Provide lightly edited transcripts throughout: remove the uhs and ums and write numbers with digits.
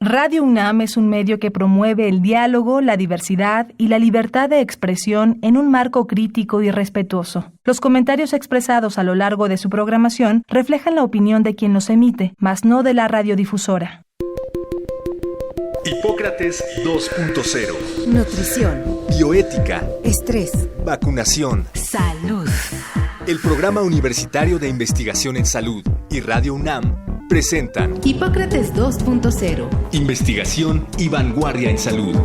Radio UNAM es un medio que promueve el diálogo, la diversidad y la libertad de expresión en un marco crítico y respetuoso. Los comentarios expresados a lo largo de su programación reflejan la opinión de quien los emite, mas no de la radiodifusora. Hipócrates 2.0. Nutrición. Bioética. Estrés. Vacunación. Salud. El Programa Universitario de Investigación en Salud y Radio UNAM presentan Hipócrates 2.0. Investigación y vanguardia en salud.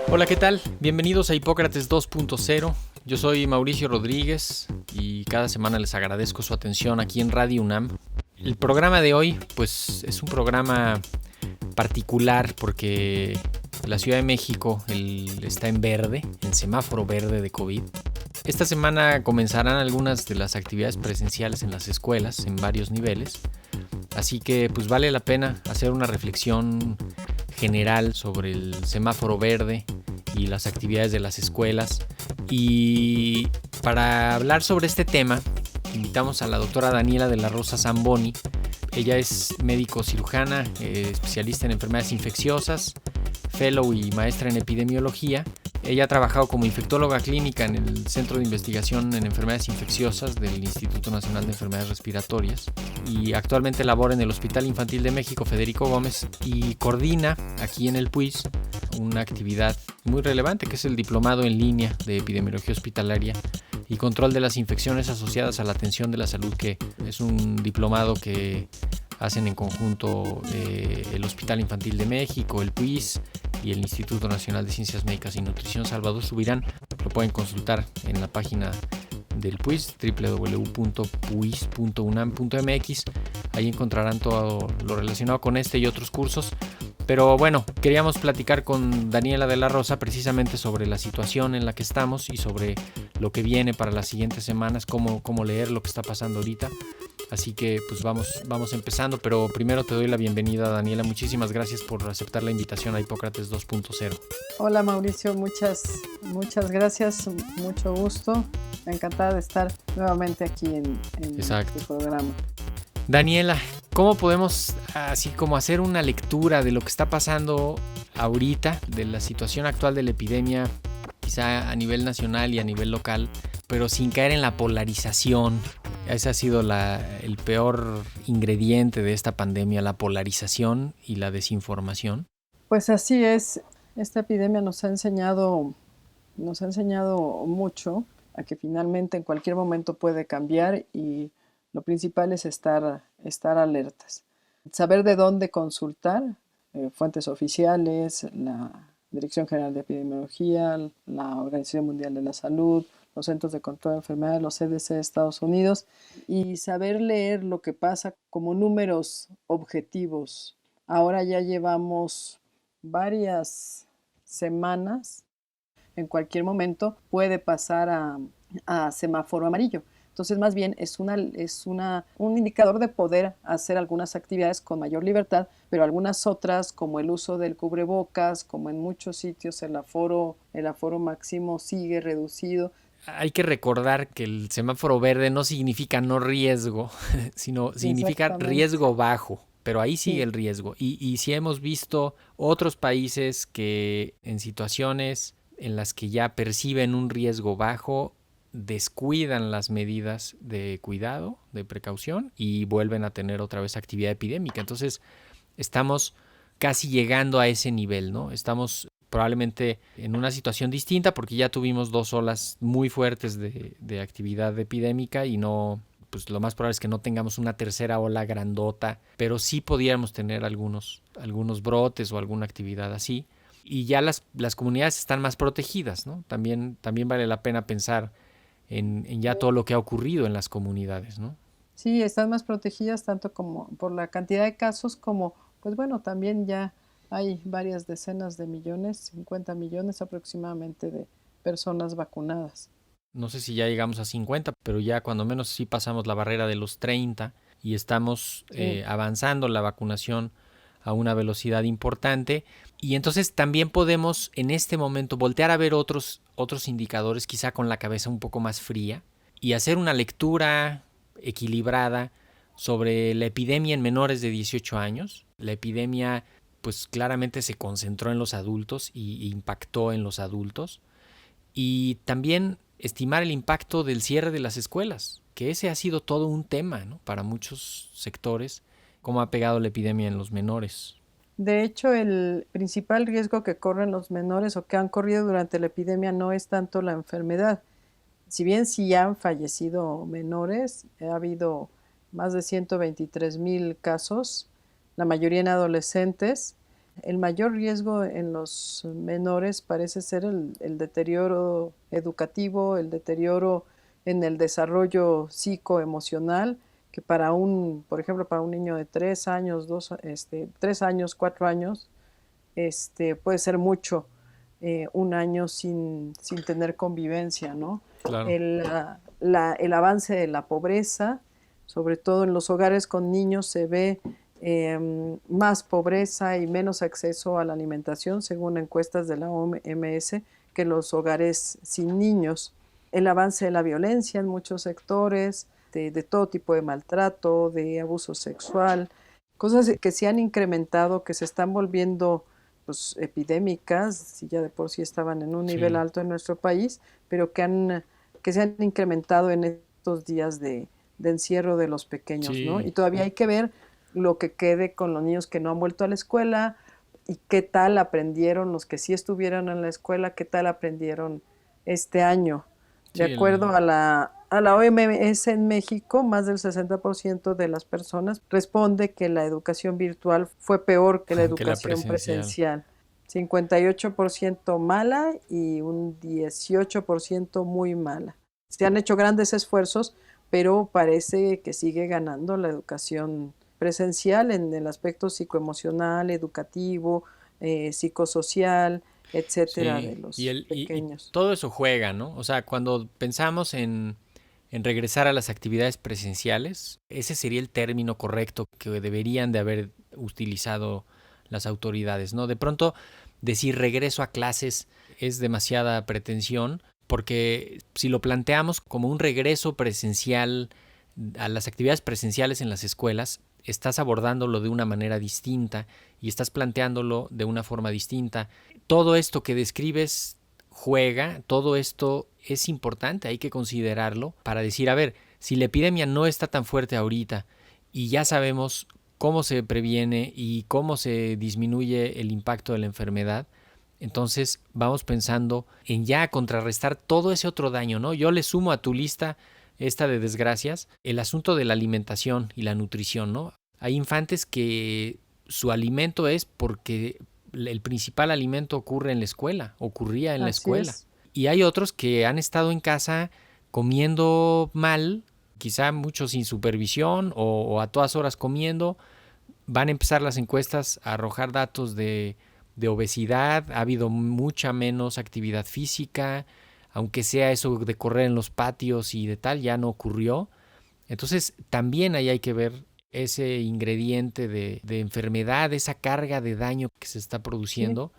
Hola, ¿qué tal? Bienvenidos a Hipócrates 2.0. Yo soy Mauricio Rodríguez y cada semana les agradezco su atención aquí en Radio UNAM. El programa de hoy, pues, es un programa particular porque la Ciudad de México está en verde, en semáforo verde de COVID. Esta semana comenzarán algunas de las actividades presenciales en las escuelas en varios niveles. Así que pues vale la pena hacer una reflexión general sobre el semáforo verde y las actividades de las escuelas. Y para hablar sobre este tema, invitamos a la doctora Daniela de la Rosa Zamboni. Ella es médico cirujana, especialista en enfermedades infecciosas, fellow y maestra en epidemiología. Ella ha trabajado como infectóloga clínica en el Centro de Investigación en Enfermedades Infecciosas del Instituto Nacional de Enfermedades Respiratorias y actualmente labora en el Hospital Infantil de México Federico Gómez y coordina aquí en el PUIS una actividad muy relevante que es el Diplomado en Línea de Epidemiología Hospitalaria y Control de las Infecciones Asociadas a la Atención de la Salud, que es un diplomado que hacen en conjunto el Hospital Infantil de México, el PUIS y el Instituto Nacional de Ciencias Médicas y Nutrición Salvador Subirán. Lo pueden consultar en la página del PUIS, www.puis.unam.mx. Ahí encontrarán todo lo relacionado con este y otros cursos. Pero bueno, queríamos platicar con Daniela de la Rosa precisamente sobre la situación en la que estamos y sobre lo que viene para las siguientes semanas, cómo leer lo que está pasando ahorita. Así que pues vamos empezando, pero primero te doy la bienvenida, Daniela. Muchísimas gracias por aceptar la invitación a Hipócrates 2.0. Hola Mauricio, muchas gracias, mucho gusto. Encantada de estar nuevamente aquí en tu programa. Daniela, ¿cómo podemos así como hacer una lectura de lo que está pasando ahorita, de la situación actual de la epidemia, quizá a nivel nacional y a nivel local, pero sin caer en la polarización? Ese ha sido el peor ingrediente de esta pandemia, la polarización y la desinformación. Pues así es, esta epidemia nos ha enseñado mucho a que finalmente en cualquier momento puede cambiar y lo principal es estar alertas. Saber de dónde consultar, fuentes oficiales, la Dirección General de Epidemiología, la Organización Mundial de la Salud, los Centros de Control de Enfermedades, los CDC de Estados Unidos, y saber leer lo que pasa como números objetivos. Ahora ya llevamos varias semanas, en cualquier momento puede pasar a semáforo amarillo. Entonces, más bien es un indicador de poder hacer algunas actividades con mayor libertad, pero algunas otras, como el uso del cubrebocas, como en muchos sitios el aforo máximo sigue reducido. Hay que recordar que el semáforo verde no significa no riesgo, sino significa riesgo bajo, pero ahí sigue el riesgo. Y sí hemos visto otros países que en situaciones en las que ya perciben un riesgo bajo, descuidan las medidas de cuidado, de precaución y vuelven a tener otra vez actividad epidémica. Entonces estamos casi llegando a ese nivel, ¿no? Estamos probablemente en una situación distinta porque ya tuvimos 2 olas muy fuertes de actividad epidémica y no, pues lo más probable es que no tengamos una tercera ola grandota, pero sí podríamos tener algunos brotes o alguna actividad así. Y ya las comunidades están más protegidas, ¿no? También vale la pena pensar en ya todo lo que ha ocurrido en las comunidades, ¿no? Sí, están más protegidas tanto como por la cantidad de casos como, pues bueno, también ya hay varias decenas de millones, 50 millones aproximadamente de personas vacunadas. No sé si ya llegamos a 50, pero ya cuando menos sí pasamos la barrera de los 30 y estamos avanzando la vacunación a una velocidad importante. Y entonces también podemos en este momento voltear a ver otros indicadores, quizá con la cabeza un poco más fría, y hacer una lectura equilibrada sobre la epidemia en menores de 18 años. La epidemia pues claramente se concentró en los adultos y impactó en los adultos. Y también estimar el impacto del cierre de las escuelas, que ese ha sido todo un tema, ¿no? Para muchos sectores, cómo ha pegado la epidemia en los menores. De hecho, el principal riesgo que corren los menores o que han corrido durante la epidemia no es tanto la enfermedad. Si bien sí han fallecido menores, ha habido más de 123,000 casos, la mayoría en adolescentes. El mayor riesgo en los menores parece ser el deterioro educativo, el deterioro en el desarrollo psicoemocional, que por ejemplo, para un niño de 3 años, 3 años, 4 años, puede ser mucho, un año sin tener convivencia, ¿no? Claro. El avance de la pobreza, sobre todo en los hogares con niños, se ve más pobreza y menos acceso a la alimentación, según encuestas de la OMS, que los hogares sin niños. El avance de la violencia en muchos sectores, de todo tipo de maltrato, de abuso sexual, cosas que se han incrementado, que se están volviendo pues, epidémicas, si ya de por sí estaban en un nivel alto en nuestro país, pero que se han incrementado en estos días de encierro de los pequeños, ¿no? Y todavía hay que ver lo que quede con los niños que no han vuelto a la escuela y qué tal aprendieron los que sí estuvieron en la escuela, qué tal aprendieron este año. De acuerdo a la OMS en México, más del 60% de las personas responde que la educación virtual fue peor que la educación presencial. 58% mala y un 18% muy mala. Se han hecho grandes esfuerzos, pero parece que sigue ganando la educación presencial en el aspecto psicoemocional, educativo, psicosocial, etcétera, de los pequeños. Y todo eso juega, ¿no? O sea, cuando pensamos en regresar a las actividades presenciales, ese sería el término correcto que deberían de haber utilizado las autoridades, ¿no? De pronto, decir regreso a clases es demasiada pretensión, porque si lo planteamos como un regreso presencial a las actividades presenciales en las escuelas, estás abordándolo de una manera distinta y estás planteándolo de una forma distinta. Todo esto que describes juega, todo esto es importante, hay que considerarlo para decir, a ver, si la epidemia no está tan fuerte ahorita y ya sabemos cómo se previene y cómo se disminuye el impacto de la enfermedad, entonces vamos pensando en ya contrarrestar todo ese otro daño, ¿no? Yo le sumo a tu lista esta de desgracias el asunto de la alimentación y la nutrición, ¿no? Hay infantes que su alimento es porque el principal alimento ocurría en la escuela. Y hay otros que han estado en casa comiendo mal, quizá muchos sin supervisión o a todas horas comiendo. Van a empezar las encuestas a arrojar datos de obesidad, ha habido mucha menos actividad física, aunque sea eso de correr en los patios y de tal, ya no ocurrió. Entonces también ahí hay que ver ese ingrediente de enfermedad, esa carga de daño que se está produciendo,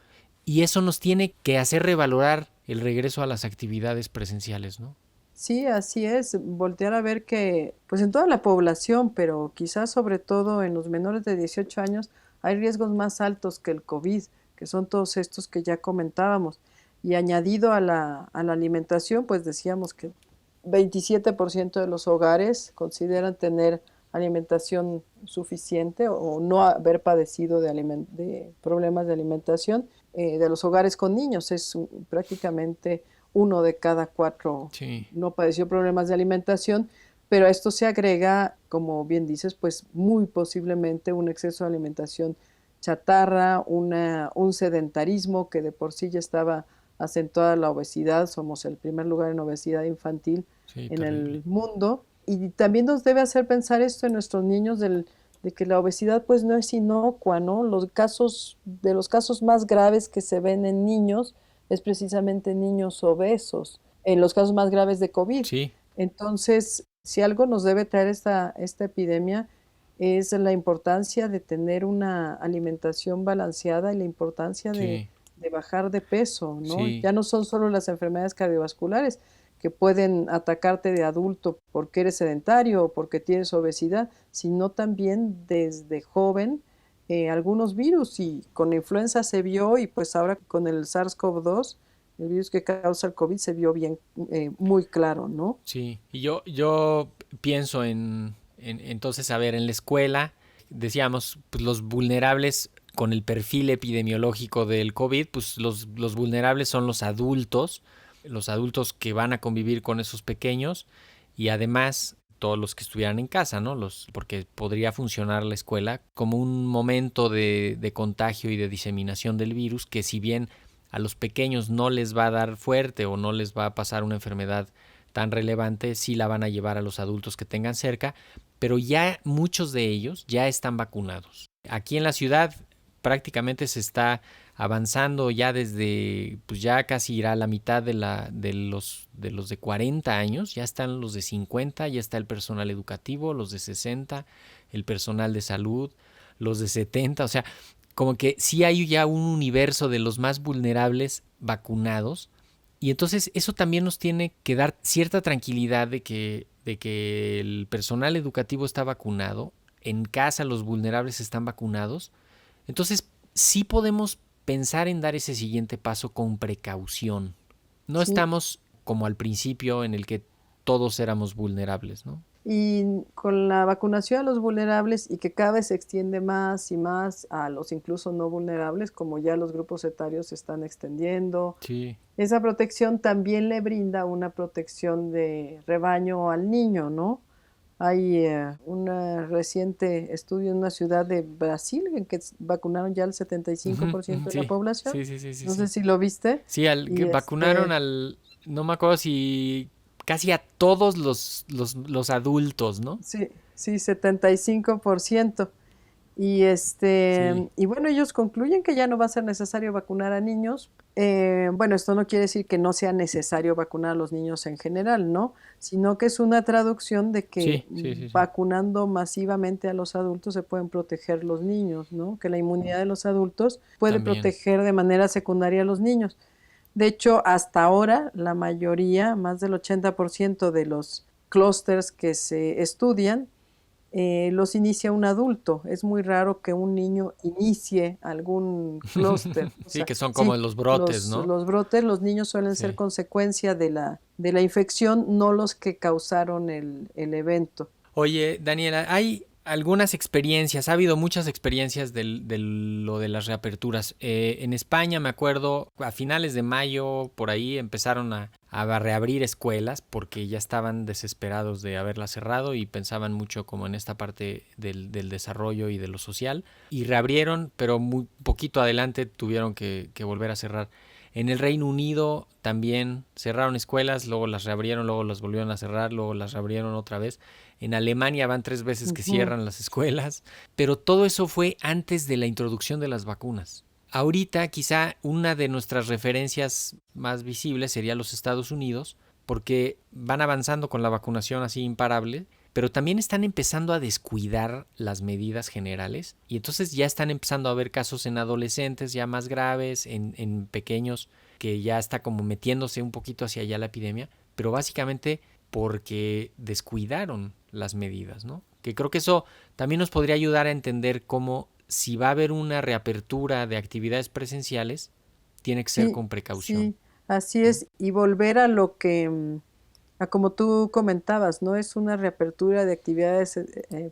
y eso nos tiene que hacer revalorar el regreso a las actividades presenciales, ¿no? Sí, así es, voltear a ver que, pues en toda la población, pero quizás sobre todo en los menores de 18 años, hay riesgos más altos que el COVID, que son todos estos que ya comentábamos. Y añadido a la alimentación, pues decíamos que 27% de los hogares consideran tener alimentación suficiente o no haber padecido de problemas de alimentación. De los hogares con niños es prácticamente 1 de cada 4 no padeció problemas de alimentación, pero a esto se agrega, como bien dices, pues muy posiblemente un exceso de alimentación chatarra, un sedentarismo que de por sí ya estaba acentuada la obesidad. Somos el primer lugar en obesidad infantil en el mundo, y también nos debe hacer pensar esto en nuestros niños de que la obesidad pues no es inocua, ¿no? De los casos más graves que se ven en niños es precisamente niños obesos, en los casos más graves de COVID. Entonces, si algo nos debe traer esta epidemia es la importancia de tener una alimentación balanceada y la importancia Sí, de bajar de peso, ¿no? sí, Ya no son solo las enfermedades cardiovasculares que pueden atacarte de adulto porque eres sedentario o porque tienes obesidad, sino también desde joven algunos virus, y con la influenza se vio, y pues ahora con el SARS-CoV-2, el virus que causa el COVID, se vio bien, muy claro, ¿no? sí. Y yo pienso entonces, a ver, en la escuela, decíamos, pues los vulnerables con el perfil epidemiológico del COVID, pues los vulnerables son los adultos que van a convivir con esos pequeños y además todos los que estuvieran en casa, ¿no? Porque podría funcionar la escuela como un momento de contagio y de diseminación del virus que, si bien a los pequeños no les va a dar fuerte o no les va a pasar una enfermedad tan relevante, sí la van a llevar a los adultos que tengan cerca, pero ya muchos de ellos ya están vacunados. Aquí en la ciudad prácticamente se está avanzando ya desde, pues ya casi irá a la mitad de los de 40 años, ya están los de 50, ya está el personal educativo, los de 60, el personal de salud, los de 70, o sea, como que sí hay ya un universo de los más vulnerables vacunados, y entonces eso también nos tiene que dar cierta tranquilidad de que el personal educativo está vacunado, en casa los vulnerables están vacunados. Entonces sí podemos pensar en dar ese siguiente paso con precaución. No Sí. estamos como al principio en el que todos éramos vulnerables, ¿no? Y con la vacunación a los vulnerables, y que cada vez se extiende más y más a los incluso no vulnerables, como ya los grupos etarios se están extendiendo, Sí. esa protección también le brinda una protección de rebaño al niño, ¿no? Hay un reciente estudio en una ciudad de Brasil en que vacunaron ya el 75% de la Sí, población. sí, sí, sí, sí, No sé sí. si lo viste. Sí, Y vacunaron no me acuerdo si casi a todos los adultos, ¿no? sí, sí, 75%. Sí, Y bueno, ellos concluyen que ya no va a ser necesario vacunar a niños. Bueno, esto no quiere decir que no sea necesario vacunar a los niños en general, ¿no? Sino que es una traducción de que sí, sí, sí, sí. vacunando masivamente a los adultos se pueden proteger los niños, ¿no? Que la inmunidad de los adultos puede También. proteger de manera secundaria a los niños. De hecho, hasta ahora, la mayoría, más del 80% de los clústeres que se estudian, los inicia un adulto. Es muy raro que un niño inicie algún clúster. O Sí, sea, que son como sí, los brotes, ¿no? los brotes, los niños suelen ser Sí. consecuencia de la infección, no los que causaron el evento. Oye, Daniela, hay algunas experiencias, ha habido muchas experiencias de lo de las reaperturas. En España, me acuerdo, a finales de mayo, por ahí empezaron a reabrir escuelas porque ya estaban desesperados de haberlas cerrado y pensaban mucho como en esta parte del desarrollo y de lo social. Y reabrieron, pero muy poquito adelante tuvieron que volver a cerrar. En el Reino Unido también cerraron escuelas, luego las reabrieron, luego las volvieron a cerrar, luego las reabrieron otra vez. En Alemania van 3 veces que Ujú. cierran las escuelas, pero todo eso fue antes de la introducción de las vacunas. Ahorita quizá una de nuestras referencias más visibles sería los Estados Unidos, porque van avanzando con la vacunación así imparable, pero también están empezando a descuidar las medidas generales y entonces ya están empezando a haber casos en adolescentes ya más graves, en pequeños que ya está como metiéndose un poquito hacia allá la epidemia, pero básicamente porque descuidaron las medidas, ¿no? Que creo que eso también nos podría ayudar a entender cómo, si va a haber una reapertura de actividades presenciales, tiene que ser Sí, con precaución. sí, así es. Y volver a lo que, a como tú comentabas, no es una reapertura de actividades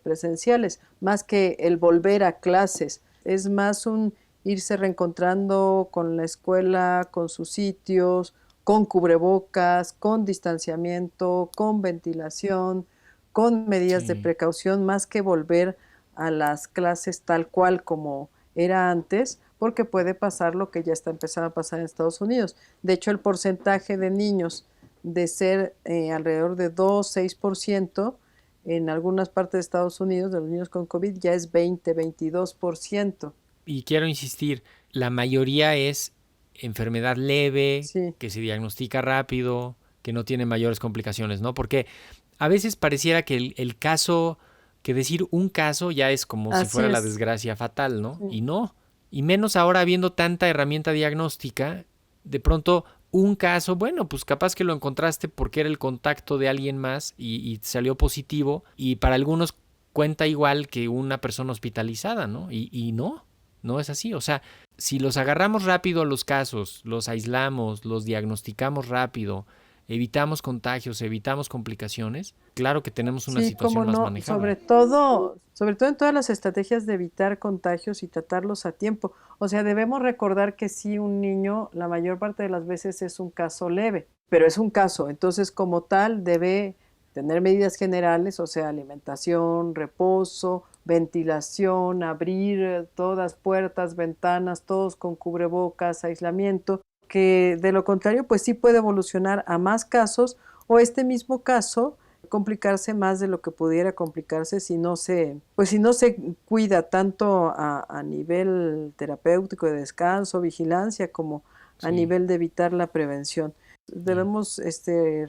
presenciales, más que el volver a clases. Es más un irse reencontrando con la escuela, con sus sitios, con cubrebocas, con distanciamiento, con ventilación, con medidas de Sí. precaución, más que volver a las clases tal cual como era antes, porque puede pasar lo que ya está empezando a pasar en Estados Unidos. De hecho, el porcentaje de niños de ser alrededor de 2-6%, en algunas partes de Estados Unidos, de los niños con COVID, ya es 20-22%. Y quiero insistir, la mayoría es enfermedad leve, Sí, que se diagnostica rápido, que no tiene mayores complicaciones, ¿no? Porque a veces pareciera que el caso que decir un caso ya es como si Así fuera la es. desgracia fatal, ¿no? Sí. Y no. Y menos ahora habiendo tanta herramienta diagnóstica, de pronto un caso, bueno, pues capaz que lo encontraste porque era el contacto de alguien más y salió positivo, y para algunos cuenta igual que una persona hospitalizada, ¿no? Y no es así. O sea, si los agarramos rápido los casos, los aislamos, los diagnosticamos rápido, evitamos contagios, evitamos complicaciones, claro que tenemos una Sí, situación cómo más no, manejable. sobre todo en todas las estrategias de evitar contagios y tratarlos a tiempo. O sea, debemos recordar que sí, un niño, la mayor parte de las veces es un caso leve, pero es un caso. Entonces, como tal, debe tener medidas generales, o sea, alimentación, reposo, ventilación, abrir todas puertas, ventanas, todos con cubrebocas, aislamiento, que de lo contrario, pues sí puede evolucionar a más casos o este mismo caso complicarse más de lo que pudiera complicarse si no se cuida tanto a nivel terapéutico de descanso, vigilancia, como a Sí, nivel de evitar la prevención. sí, Debemos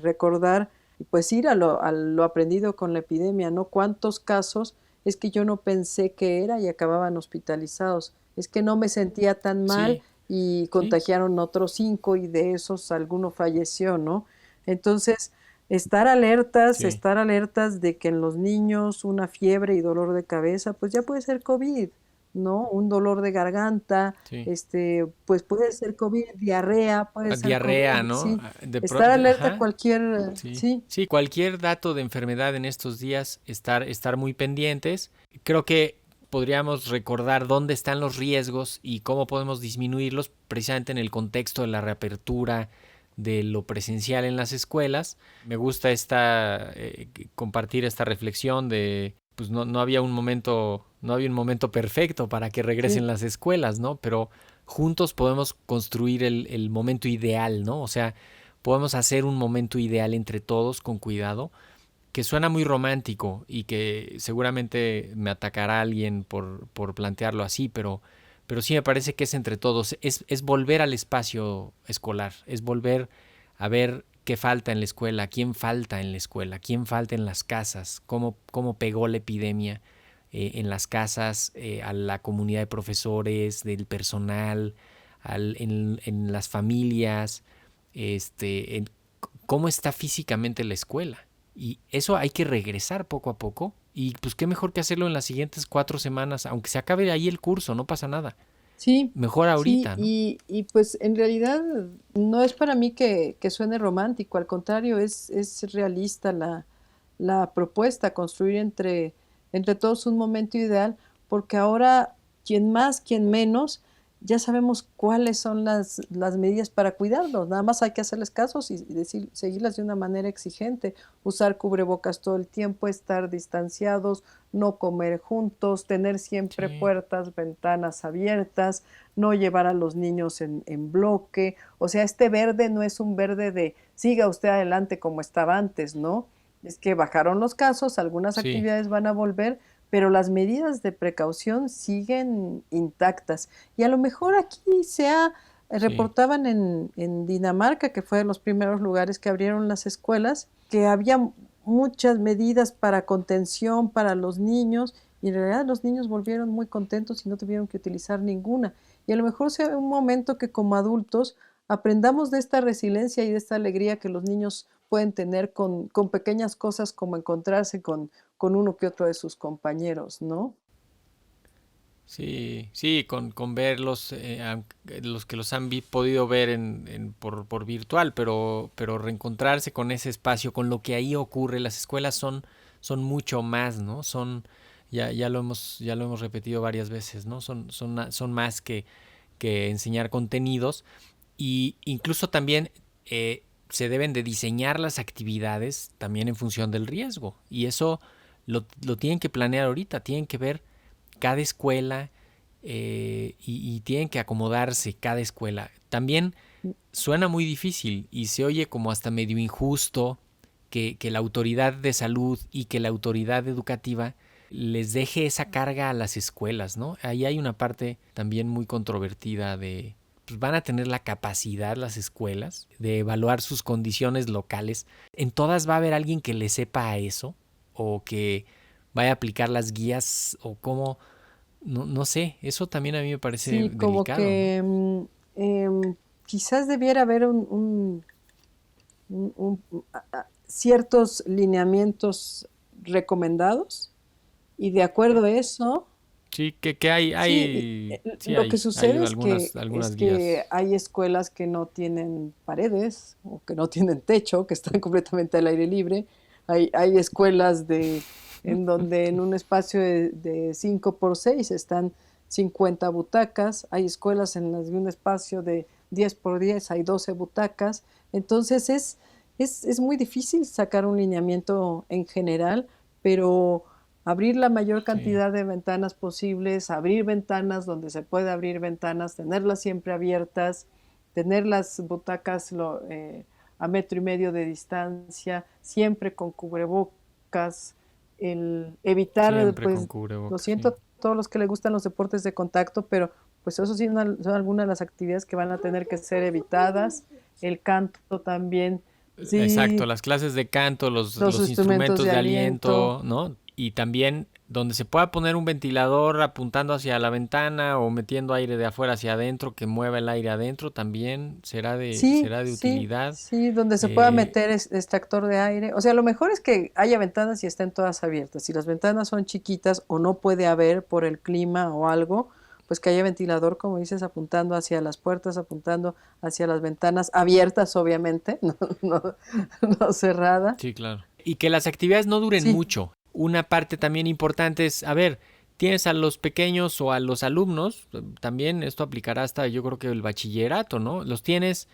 recordar, pues ir a lo aprendido con la epidemia, ¿no? ¿Cuántos casos es que yo no pensé que era y acababan hospitalizados? Es que no me sentía tan mal sí, y sí, contagiaron otros 5 y de esos alguno falleció, ¿no? Entonces, sí, estar alertas de que en los niños una fiebre y dolor de cabeza, pues ya puede ser COVID, ¿no? Un dolor de garganta, sí. pues puede ser COVID, diarrea, puede ser Diarrea, COVID, ¿no? sí. Estar alerta a Ajá, cualquier, sí. sí, Sí, cualquier dato de enfermedad en estos días, estar muy pendientes. Creo que podríamos recordar dónde están los riesgos y cómo podemos disminuirlos precisamente en el contexto de la reapertura de lo presencial en las escuelas. Me gusta compartir esta reflexión de, pues no había un momento perfecto para que sí, regresen las escuelas, ¿no? Pero juntos podemos construir el momento ideal, ¿no? O sea, podemos hacer un momento ideal entre todos con cuidado, que suena muy romántico y que seguramente me atacará alguien por plantearlo así, pero sí me parece que es entre todos, es volver al espacio escolar, es volver a ver qué falta en la escuela, quién falta en la escuela, quién falta en las casas, cómo pegó la epidemia en las casas, a la comunidad de profesores, del personal, en las familias, en cómo está físicamente la escuela. Y eso hay que regresar poco a poco. Y pues qué mejor que hacerlo en las siguientes 4 semanas, aunque se acabe ahí el curso, no pasa nada. sí, Mejor sí, ahorita, ¿no? y pues en realidad no es para mí que suene romántico, al contrario, es realista la propuesta, construir entre todos un momento ideal, porque ahora, quien más, quien menos, ya sabemos cuáles son las medidas para cuidarlos, nada más hay que hacerles casos y decir, seguirlas de una manera exigente, usar cubrebocas todo el tiempo, estar distanciados, no comer juntos, tener siempre Sí, puertas, ventanas abiertas, no llevar a los niños en bloque, o sea, este verde no es un verde de siga usted adelante como estaba antes, ¿no? Es que bajaron los casos, algunas sí, actividades van a volver, pero las medidas de precaución siguen intactas. Y a lo mejor aquí sí, reportaban en Dinamarca, que fue de los primeros lugares que abrieron las escuelas, que había muchas medidas para contención para los niños y en realidad los niños volvieron muy contentos y no tuvieron que utilizar ninguna. Y a lo mejor sea un momento que como adultos aprendamos de esta resiliencia y de esta alegría que los niños pueden tener con pequeñas cosas como encontrarse con uno que otro de sus compañeros, ¿no? sí, sí, con verlos, los que los han podido ver por virtual, pero reencontrarse con ese espacio, con lo que ahí ocurre. Las escuelas son mucho más, ¿no? Ya lo hemos repetido varias veces, ¿no? Son más que enseñar contenidos, y incluso también se deben de diseñar las actividades también en función del riesgo, y eso lo tienen que planear ahorita, tienen que ver cada escuela, y tienen que acomodarse cada escuela. También suena muy difícil y se oye como hasta medio injusto que la autoridad de salud y que la autoridad educativa les deje esa carga a las escuelas, ¿no? Ahí hay una parte también muy controvertida de, pues van a tener la capacidad las escuelas de evaluar sus condiciones locales. En todas va a haber alguien que le sepa a eso, o que vaya a aplicar las guías o cómo, no sé, eso también a mí me parece Sí, como delicado, ¿no? que quizás debiera haber ciertos lineamientos recomendados y de acuerdo a eso, Sí, que hay, sí, sí lo que hay sucede es algunas que guías. hay escuelas que no tienen paredes o que no tienen techo, que están completamente al aire libre. Hay escuelas en donde en un espacio de 5 por 6 están 50 butacas. Hay escuelas en las de un espacio de 10 por 10 hay 12 butacas. Entonces es muy difícil sacar un lineamiento en general, pero abrir la mayor Sí, cantidad de ventanas posibles, abrir ventanas donde se puede abrir ventanas, tenerlas siempre abiertas, tener las butacas a 1,5 metros de distancia, siempre con cubrebocas, el evitar, siempre con pues, lo cubrebocas, siento sí. a todos los que les gustan los deportes de contacto, pero pues eso sí son algunas de las actividades que van a tener que ser evitadas. El canto también, Exacto, sí, las clases de canto, los los instrumentos instrumentos de de aliento. aliento, ¿no? Y también donde se pueda poner un ventilador apuntando hacia la ventana o metiendo aire de afuera hacia adentro, que mueva el aire adentro, también Sí, será de sí, utilidad. sí, donde se pueda Eh, meter extractor de aire. O sea, lo mejor es que haya ventanas y estén todas abiertas. Si las ventanas son chiquitas o no puede haber por el clima o algo, pues que haya ventilador, como dices, apuntando hacia las puertas, apuntando hacia las ventanas abiertas, obviamente, no, no cerradas. sí, claro. Y que las actividades no duren Sí, mucho. Una parte también importante es, a ver, tienes a los pequeños o a los alumnos, también esto aplicará hasta yo creo que el bachillerato, ¿no? Los tienes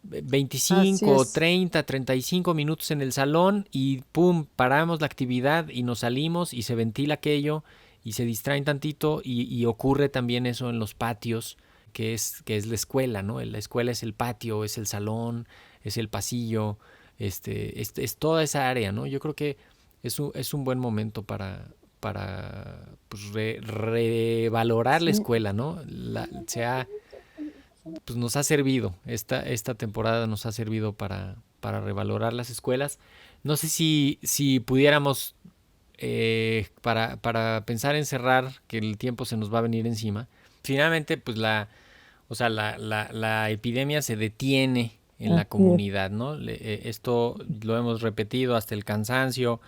así 25, es. 30, 35 minutos en el salón y pum, paramos la actividad y nos salimos y se ventila aquello y se distraen tantito y ocurre también eso en los patios, que es la escuela, ¿no? La escuela es el patio, es el salón, es el pasillo, es toda esa área, ¿no? Yo creo que es un buen momento para pues, revalorar la Sí, escuela, ¿no? Pues nos ha servido, esta temporada nos ha servido para revalorar las escuelas. No sé si pudiéramos, para pensar en cerrar, que el tiempo se nos va a venir encima, finalmente pues o sea, la epidemia se detiene en la así es. comunidad, ¿no? Esto lo hemos repetido hasta el cansancio,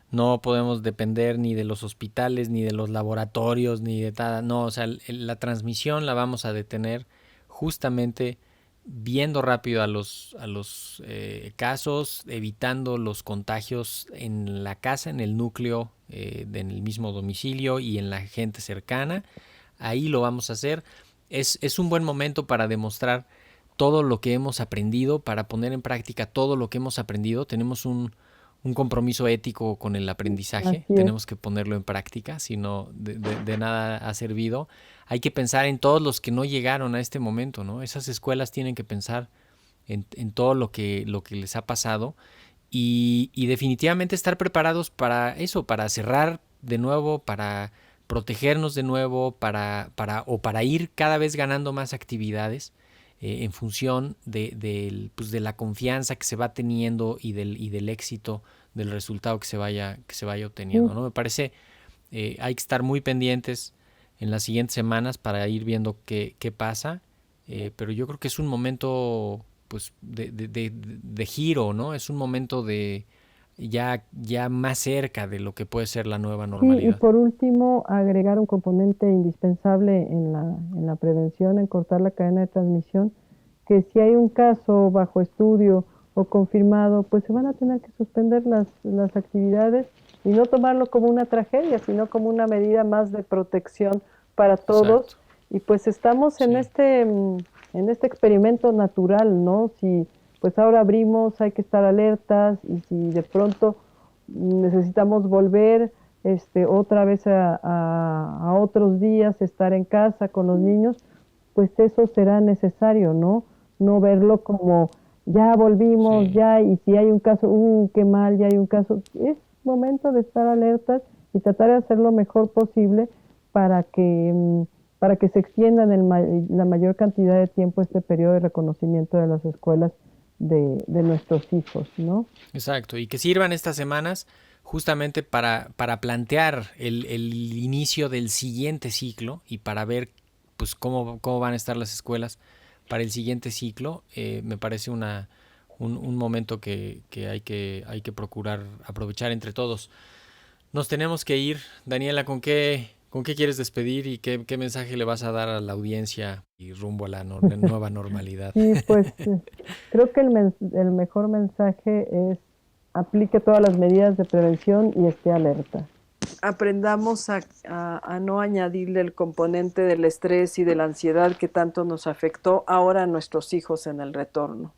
no podemos depender ni de los hospitales, ni de los laboratorios, ni de nada, no, o sea, la transmisión la vamos a detener justamente viendo rápido a los casos, evitando los contagios en la casa, en el núcleo, en el mismo domicilio y en la gente cercana. Ahí lo vamos a hacer. Es un buen momento para demostrar todo lo que hemos aprendido, para poner en práctica todo lo que hemos aprendido. Tenemos un compromiso ético con el aprendizaje, Así es. tenemos que ponerlo en práctica, si no, de nada ha servido. Hay que pensar en todos los que no llegaron a este momento, ¿no? Esas escuelas tienen que pensar en todo lo que les ha pasado y definitivamente estar preparados para eso, para cerrar de nuevo, para protegernos de nuevo, o para ir cada vez ganando más actividades en función pues de la confianza que se va teniendo y del éxito del resultado que se vaya obteniendo, Sí. ¿no? Me parece hay que estar muy pendientes en las siguientes semanas para ir viendo qué pasa, pero yo creo que es un momento pues de giro, ¿no? Es un momento de ya más cerca de lo que puede ser la nueva Sí, y normalidad. por último, agregar un componente indispensable en la prevención, en cortar la cadena de transmisión, que si hay un caso bajo estudio o confirmado, pues se van a tener que suspender las actividades y no tomarlo como una tragedia, sino como una medida más de protección para todos. Exacto, Y pues estamos sí, en este experimento natural, ¿no? Si pues ahora abrimos, hay que estar alertas y si de pronto necesitamos volver otra vez a otros días, estar en casa con los niños, pues eso será necesario, ¿no? No verlo como ya volvimos, sí. ya, y si hay un caso, qué mal, ya hay un caso. Es momento de estar alertas y tratar de hacer lo mejor posible para para que se extienda la mayor cantidad de tiempo este periodo de reconocimiento de las escuelas de nuestros hijos, ¿no? Exacto, y que sirvan estas semanas justamente para plantear el inicio del siguiente ciclo y para ver pues cómo van a estar las escuelas para el siguiente ciclo. Me parece un momento que hay que procurar aprovechar entre todos. Nos tenemos que ir. Daniela, ¿con qué quieres despedir y qué mensaje le vas a dar a la audiencia y rumbo a la nueva normalidad? Sí, pues creo que el mejor mensaje es: aplique todas las medidas de prevención y esté alerta. Aprendamos a no añadirle el componente del estrés y de la ansiedad que tanto nos afectó ahora a nuestros hijos en el retorno,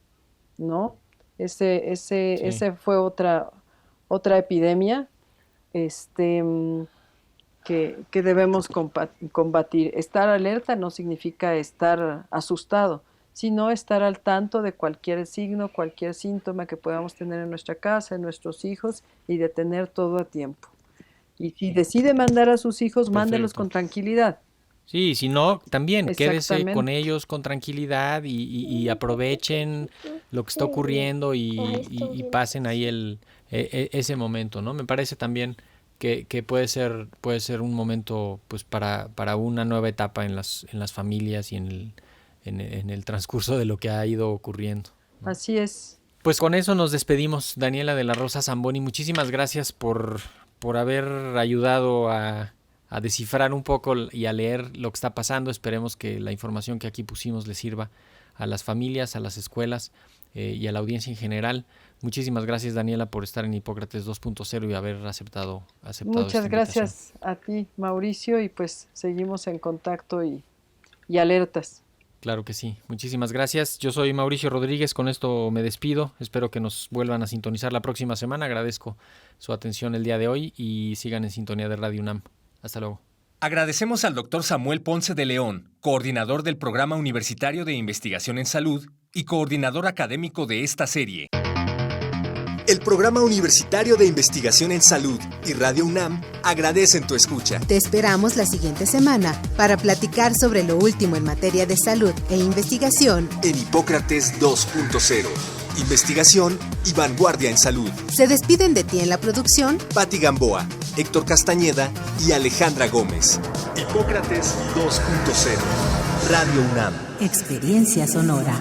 ¿no? Ese fue otra epidemia que debemos combatir. Estar alerta no significa estar asustado, sino estar al tanto de cualquier signo, cualquier síntoma que podamos tener en nuestra casa, en nuestros hijos, y de tener todo a tiempo. Y si decide mandar a sus hijos, mándelos con tranquilidad. Sí, si no, también quédese con ellos con tranquilidad y aprovechen lo que está ocurriendo y pasen ahí ese momento, ¿no? Me parece también que puede ser un momento pues para una nueva etapa en las familias y en el transcurso de lo que ha ido ocurriendo, ¿no? Así es. Pues con eso nos despedimos, Daniela de la Rosa Zamboni. Muchísimas gracias por haber ayudado a descifrar un poco y a leer lo que está pasando. Esperemos que la información que aquí pusimos le sirva a las familias, a las escuelas y a la audiencia en general. Muchísimas gracias, Daniela, por estar en Hipócrates 2.0 y haber aceptado Muchas gracias a ti, Mauricio, y pues seguimos en contacto y alertas. Claro que sí. Muchísimas gracias. Yo soy Mauricio Rodríguez. Con esto me despido. Espero que nos vuelvan a sintonizar la próxima semana. Agradezco su atención el día de hoy y sigan en sintonía de Radio UNAM. Hasta luego. Agradecemos al Dr. Samuel Ponce de León, coordinador del Programa Universitario de Investigación en Salud y coordinador académico de esta serie. El Programa Universitario de Investigación en Salud y Radio UNAM agradecen tu escucha. Te esperamos la siguiente semana para platicar sobre lo último en materia de salud e investigación En Hipócrates 2.0. Investigación y vanguardia en salud. Se despiden de ti en la producción Patti Gamboa, Héctor Castañeda y Alejandra Gómez. Hipócrates 2.0. Radio UNAM. Experiencia Sonora.